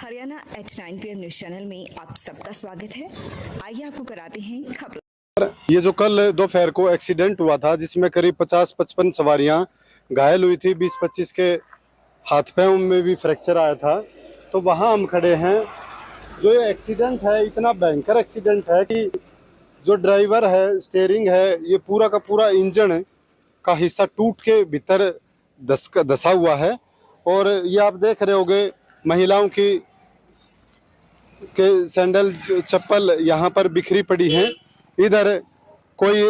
Haryana H9 PM news channel में आप सबका स्वागत है। आइए आपको कराते हैं खबर। ये जो कल दोपहर को एक्सीडेंट हुआ था जिसमें करीब 50-55 सवारियां घायल हुई थी, 20-25 के हाथ पैरों में भी फ्रैक्चर आया था। तो वहां हम खड़े हैं। जो ये एक्सीडेंट है इतना भयंकर एक्सीडेंट है कि जो ड्राइवर है, स्टीयरिंग है, ये पूरा का पूरा इंजन का हिस्सा टूट के भीतर धसा हुआ है। और ये आप देख रहे होंगे महिलाओं की के सैंडल चप्पल यहाँ पर बिखरी पड़ी हैं। इधर कोई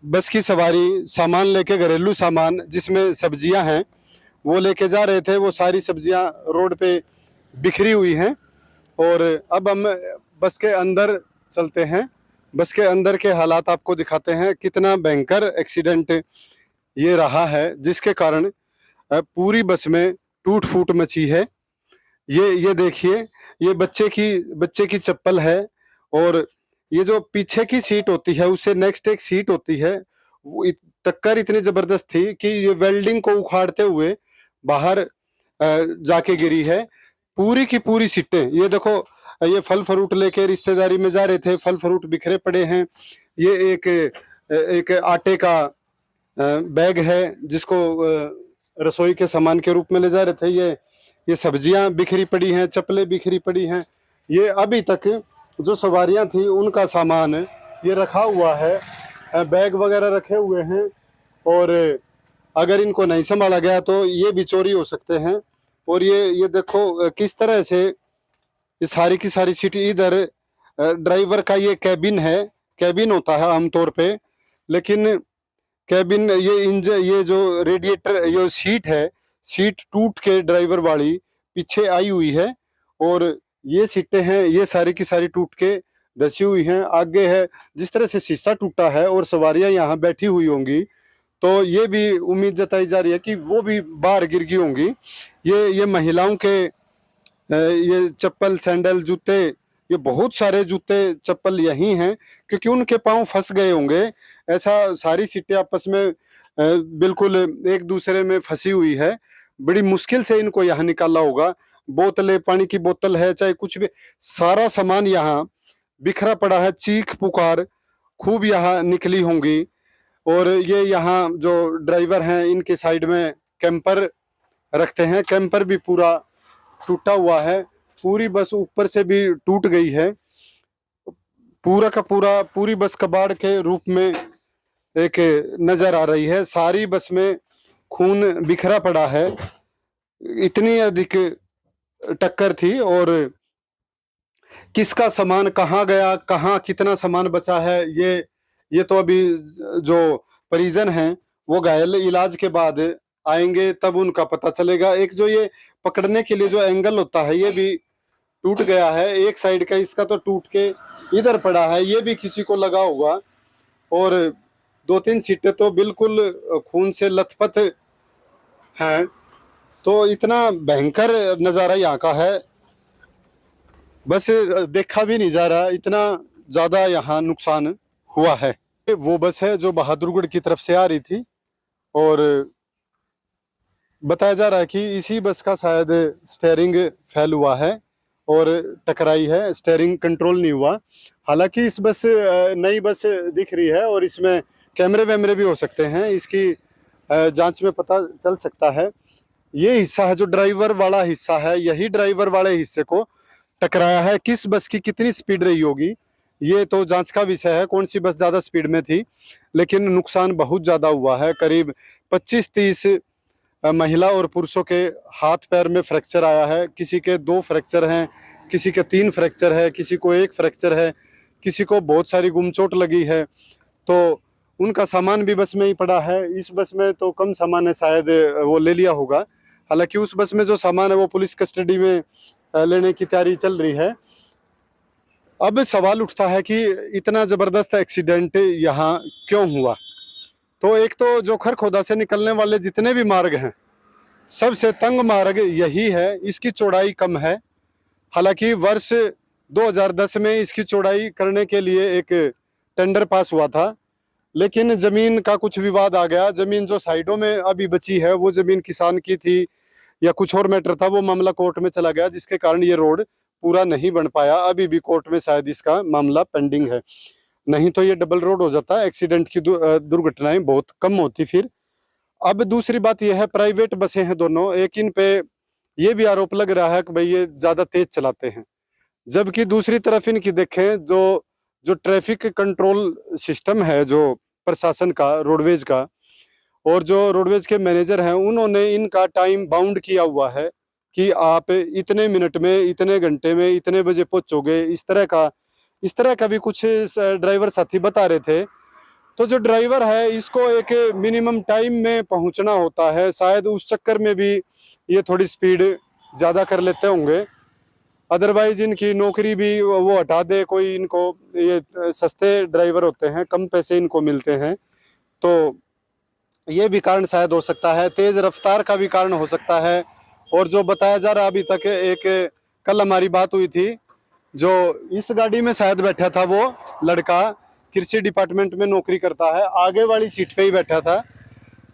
बस की सवारी सामान लेके, घरेलू सामान जिसमें सब्जियां हैं वो लेके जा रहे थे। वो सारी सब्जियां रोड पे बिखरी हुई हैं। और अब हम बस के अंदर चलते हैं। बस के अंदर के हालात आपको दिखाते हैं। कितना भयंकर एक्सीडेंट ये रहा है जिसके कारण पूरी बस में टूट फूट मची है। ये देखिए, ये बच्चे की चप्पल है। और ये जो पीछे की सीट होती है उससे नेक्स्ट एक सीट होती है, वो टक्कर इतनी जबरदस्त थी कि ये वेल्डिंग को उखाड़ते हुए बाहर जाके गिरी है। पूरी की पूरी सीटें, ये देखो, ये फल फ्रूट लेके रिश्तेदारी में जा रहे थे, फल फ्रूट बिखरे पड़े हैं। ये एक आटे का बैग है जिसको रसोई के सामान के रूप में ले जा रहे थे। ये सब्जियां बिखरी पड़ी हैं, चप्पलें बिखरी पड़ी हैं। ये अभी तक जो सवारियां थी उनका सामान ये रखा हुआ है, बैग वगैरह रखे हुए हैं। और अगर इनको नहीं संभाला गया तो ये भी चोरी हो सकते हैं। और ये देखो किस तरह से ये सारी की सारी सीट, इधर ड्राइवर का ये कैबिन होता है आमतौर पे, लेकिन कैबिन ये जो रेडिएटर, ये सीट टूट के ड्राइवर वाली पीछे आई हुई है। और ये सीटें हैं, ये सारी की सारी टूट के धसी हुई हैं। आगे है जिस तरह से शीशा टूटा है और सवारियां यहाँ बैठी हुई होंगी, तो ये भी उम्मीद जताई जा रही है कि वो भी बाहर गिर गई होंगी। ये महिलाओं के ये चप्पल, सैंडल, जूते, ये बहुत सारे जूते चप्पल यही हैं क्योंकि उनके पांव फंस गए होंगे। ऐसा सारी सीटें आपस में बिल्कुल एक दूसरे में फंसी हुई है। बड़ी मुश्किल से इनको यहाँ निकाला होगा। बोतलें, पानी की बोतल है, चाहे कुछ भी, सारा सामान यहाँ बिखरा पड़ा है। चीख पुकार खूब यहाँ निकली होंगी। और ये यहाँ जो ड्राइवर हैं इनके साइड में कैंपर रखते हैं, कैंपर भी पूरा टूटा हुआ है। पूरी बस ऊपर से भी टूट गई है। पूरा का पूरा पूरी बस कबाड़ के रूप में एक नजर आ रही है। सारी बस में खून बिखरा पड़ा है। इतनी अधिक टक्कर थी। और किसका सामान कहाँ गया, कहाँ कितना सामान बचा है, ये तो अभी जो परिजन हैं वो घायल इलाज के बाद आएंगे तब उनका पता चलेगा। एक जो ये पकड़ने के लिए जो एंगल होता है ये भी टूट गया है। एक साइड का इसका तो टूट के इधर पड़ा है, ये भी किसी को लगा होगा। और 2-3 सीटें तो बिल्कुल खून से लथपथ हैं। तो इतना भयंकर नज़ारा यहाँ का है, बस देखा भी नहीं जा रहा, इतना ज़्यादा यहाँ नुकसान हुआ है। वो बस है जो बहादुरगढ़ की तरफ से आ रही थी और बताया जा रहा है कि इसी बस का शायद स्टीयरिंग फेल हुआ है और टकराई है, स्टीयरिंग कंट्रोल नहीं हुआ। हालांकि इस बस नई बस दिख रही है और इसमें कैमरे वैमरे भी हो सकते हैं, इसकी जांच में पता चल सकता है। ये हिस्सा है जो ड्राइवर वाला हिस्सा है, यही ड्राइवर वाले हिस्से को टकराया है। किस बस की कितनी स्पीड रही होगी ये तो जांच का विषय है, कौन सी बस ज़्यादा स्पीड में थी। लेकिन नुकसान बहुत ज़्यादा हुआ है। करीब 25-30 महिला और पुरुषों के हाथ पैर में फ्रैक्चर आया है। किसी के 2 फ्रैक्चर हैं, किसी के 3 फ्रैक्चर है, किसी को 1 फ्रैक्चर है, किसी को बहुत सारी गुमचोट लगी है। तो उनका सामान भी बस में ही पड़ा है। इस बस में तो कम सामान है, शायद वो ले लिया होगा। हालांकि उस बस में जो सामान है वो पुलिस कस्टडी में लेने की तैयारी चल रही है। अब सवाल उठता है कि इतना ज़बरदस्त एक्सीडेंट यहाँ क्यों हुआ। तो एक तो जो खरखोदा से निकलने वाले जितने भी मार्ग हैं, सबसे तंग मार्ग यही है। इसकी चौड़ाई कम है। हालांकि वर्ष 2010 में इसकी चौड़ाई करने के लिए एक टेंडर पास हुआ था, लेकिन ज़मीन का कुछ विवाद आ गया। ज़मीन जो साइडों में अभी बची है वो ज़मीन किसान की थी, या कुछ और मैटर था, वो मामला कोर्ट में चला गया, जिसके कारण ये रोड पूरा नहीं बन पाया। अभी भी कोर्ट में शायद इसका मामला पेंडिंग है, नहीं तो ये डबल रोड हो जाता, एक्सीडेंट की दुर्घटनाएं बहुत कम होती फिर। अब दूसरी बात यह है, प्राइवेट बसें हैं दोनों, एक इन पे ये भी आरोप लग रहा है कि भाई ये ज्यादा तेज चलाते हैं, जबकि दूसरी तरफ इनकी देखें जो जो ट्रैफिक कंट्रोल सिस्टम है जो प्रशासन का, रोडवेज का, और जो रोडवेज के मैनेजर हैं, उन्होंने इनका टाइम बाउंड किया हुआ है कि आप इतने मिनट में, इतने घंटे में, इतने बजे पहुंचोगे। इस तरह का भी कुछ ड्राइवर साथी बता रहे थे। तो जो ड्राइवर है, इसको एक मिनिमम टाइम में पहुंचना होता है, शायद उस चक्कर में भी ये थोड़ी स्पीड ज़्यादा कर लेते होंगे। अदरवाइज इनकी नौकरी भी वो हटा दे कोई, इनको ये सस्ते ड्राइवर होते हैं, कम पैसे इनको मिलते हैं, तो ये भी कारण शायद हो सकता है। तेज रफ्तार का भी कारण हो सकता है। और जो बताया जा रहा अभी तक, एक कल हमारी बात हुई थी, जो इस गाड़ी में शायद बैठा था वो लड़का कृषि डिपार्टमेंट में नौकरी करता है, आगे वाली सीट पे ही बैठा था।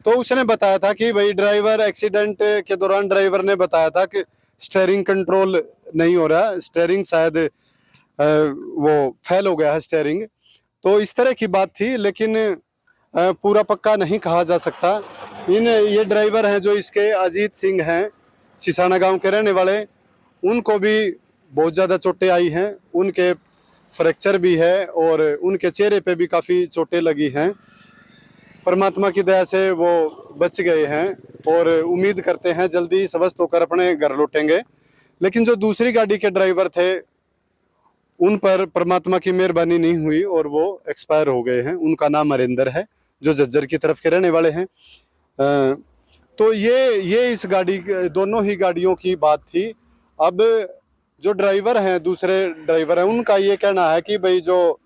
तो उसने बताया था कि भाई ड्राइवर, एक्सीडेंट के दौरान ड्राइवर ने बताया था कि स्टीयरिंग कंट्रोल नहीं हो रहा, स्टीयरिंग शायद वो फेल हो गया है स्टीयरिंग। तो इस तरह की बात थी, लेकिन पूरा पक्का नहीं कहा जा सकता। ये ड्राइवर हैं जो इसके, अजीत सिंह हैं, सिसाना गांव के रहने वाले, उनको भी बहुत ज़्यादा चोटें आई हैं, उनके फ्रैक्चर भी है और उनके चेहरे पे भी काफ़ी चोटें लगी हैं। परमात्मा की दया से वो बच गए हैं और उम्मीद करते हैं जल्दी स्वस्थ होकर अपने घर लौटेंगे। लेकिन जो दूसरी गाड़ी के ड्राइवर थे, उन पर परमात्मा की मेहरबानी नहीं हुई और वो एक्सपायर हो गए हैं। उनका नाम हरिंदर है, जो झज्जर की तरफ के रहने वाले हैं। तो ये इस गाड़ी, दोनों ही गाड़ियों की बात थी। अब जो ड्राइवर हैं, दूसरे ड्राइवर हैं, उनका ये कहना है कि भाई जो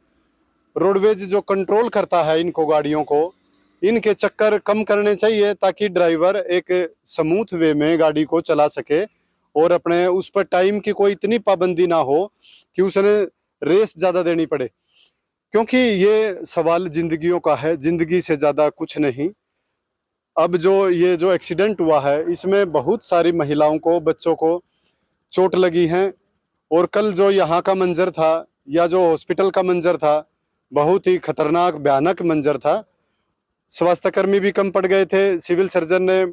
रोडवेज जो कंट्रोल करता है इनको, गाड़ियों को, इनके चक्कर कम करने चाहिए, ताकि ड्राइवर एक स्मूथ वे में गाड़ी को चला सके और अपने उस पर टाइम की कोई इतनी पाबंदी ना हो कि उसने रेस ज़्यादा देनी पड़े। क्योंकि ये सवाल जिंदगियों का है, जिंदगी से ज़्यादा कुछ नहीं। अब ये जो एक्सीडेंट हुआ है, इसमें बहुत सारी महिलाओं को, बच्चों को चोट लगी हैं। और कल जो यहाँ का मंजर था, या जो हॉस्पिटल का मंजर था, बहुत ही खतरनाक, भयानक मंजर था। स्वास्थ्यकर्मी भी कम पड़ गए थे, सिविल सर्जन ने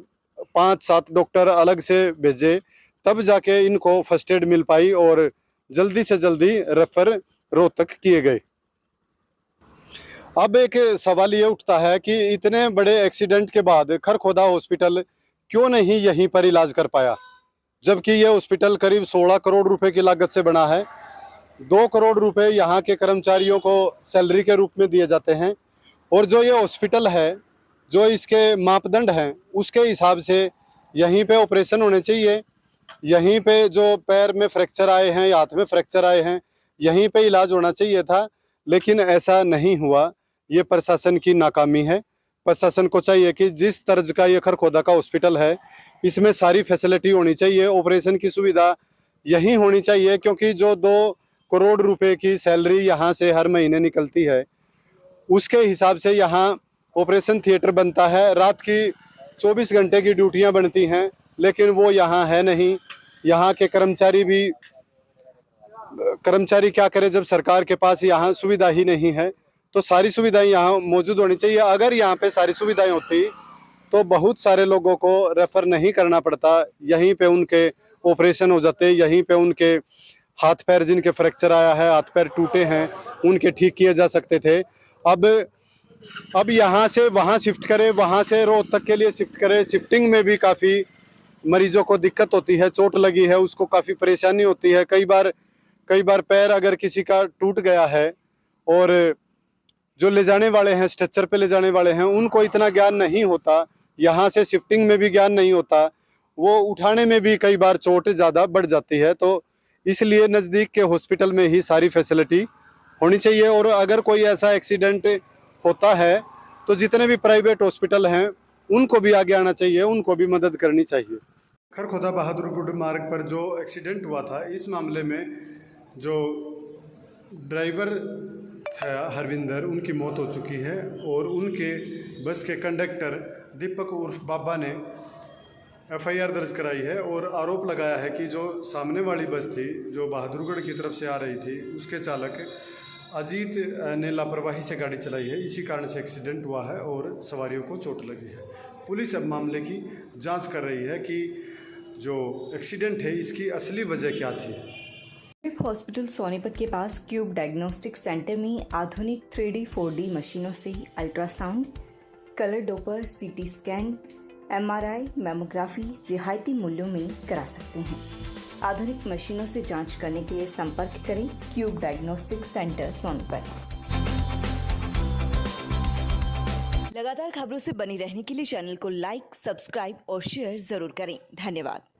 5-7 डॉक्टर अलग से भेजे, तब जाके इनको फर्स्ट एड मिल पाई और जल्दी से जल्दी रेफर रोहतक किए गए। अब एक सवाल ये उठता है कि इतने बड़े एक्सीडेंट के बाद खरखोदा हॉस्पिटल क्यों नहीं यहीं पर इलाज कर पाया, जबकि ये हॉस्पिटल करीब 16 करोड़ रुपए की लागत से बना है। 2 करोड़ रुपए यहाँ के कर्मचारियों को सैलरी के रूप में दिए जाते हैं। और जो ये हॉस्पिटल है, जो इसके मापदंड हैं, उसके हिसाब से यहीं पे ऑपरेशन होने चाहिए, यहीं पे जो पैर में फ्रैक्चर आए हैं या हाथ में फ्रैक्चर आए हैं, यहीं पे इलाज होना चाहिए था। लेकिन ऐसा नहीं हुआ। ये प्रशासन की नाकामी है। प्रशासन को चाहिए कि जिस तर्ज का ये खरखोदा का हॉस्पिटल है, इसमें सारी फैसिलिटी होनी चाहिए, ऑपरेशन की सुविधा यहीं होनी चाहिए। क्योंकि जो 2 करोड़ रुपए की सैलरी यहाँ से हर महीने निकलती है, उसके हिसाब से यहाँ ऑपरेशन थिएटर बनता है। रात की 24 घंटे की ड्यूटियाँ बनती हैं, लेकिन वो यहाँ है नहीं। यहाँ के कर्मचारी क्या करे जब सरकार के पास यहाँ सुविधा ही नहीं है। तो सारी सुविधाएं यहाँ मौजूद होनी चाहिए। अगर यहाँ पे सारी सुविधाएं होती तो बहुत सारे लोगों को रेफर नहीं करना पड़ता, यहीं पे उनके ऑपरेशन हो जाते, यहीं पे उनके हाथ पैर जिनके फ्रैक्चर आया है, हाथ पैर टूटे हैं, उनके ठीक किए जा सकते थे। अब यहाँ से वहाँ शिफ्ट करें, वहाँ से रोहतक के लिए शिफ्ट करें। शिफ्टिंग में भी काफ़ी मरीजों को दिक्कत होती है, चोट लगी है उसको काफ़ी परेशानी होती है। कई बार पैर अगर किसी का टूट गया है और जो ले जाने वाले हैं, स्ट्रेचर पे ले जाने वाले हैं, उनको इतना ज्ञान नहीं होता, यहाँ से शिफ्टिंग में भी ज्ञान नहीं होता, वो उठाने में भी कई बार चोट ज़्यादा बढ़ जाती है। तो इसलिए नज़दीक के हॉस्पिटल में ही सारी फैसिलिटी होनी चाहिए। और अगर कोई ऐसा एक्सीडेंट होता है तो जितने भी प्राइवेट हॉस्पिटल हैं उनको भी आगे आना चाहिए, उनको भी मदद करनी चाहिए। खरखोदा बहादुरगढ़ मार्ग पर जो एक्सीडेंट हुआ था, इस मामले में जो ड्राइवर था हरविंदर, उनकी मौत हो चुकी है और उनके बस के कंडक्टर दीपक उर्फ बाबा ने एफआईआर दर्ज कराई है और आरोप लगाया है कि जो सामने वाली बस थी जो बहादुरगढ़ की तरफ से आ रही थी उसके चालक अजीत ने लापरवाही से गाड़ी चलाई है, इसी कारण से एक्सीडेंट हुआ है और सवारियों को चोट लगी है। पुलिस अब मामले की जांच कर रही है कि जो एक्सीडेंट है इसकी असली वजह क्या थी। हॉस्पिटल सोनीपत के पास क्यूब डायग्नोस्टिक सेंटर में आधुनिक 3D 4D मशीनों से ultrasound, colour Doppler, CT scan, MRI, mammography रियायती मूल्यों में करा सकते हैं। आधुनिक मशीनों से जांच करने के लिए संपर्क करें क्यूब डायग्नोस्टिक सेंटर सोनीपत। लगातार खबरों से बनी रहने के लिए चैनल को लाइक, सब्सक्राइब और शेयर जरूर करें। धन्यवाद।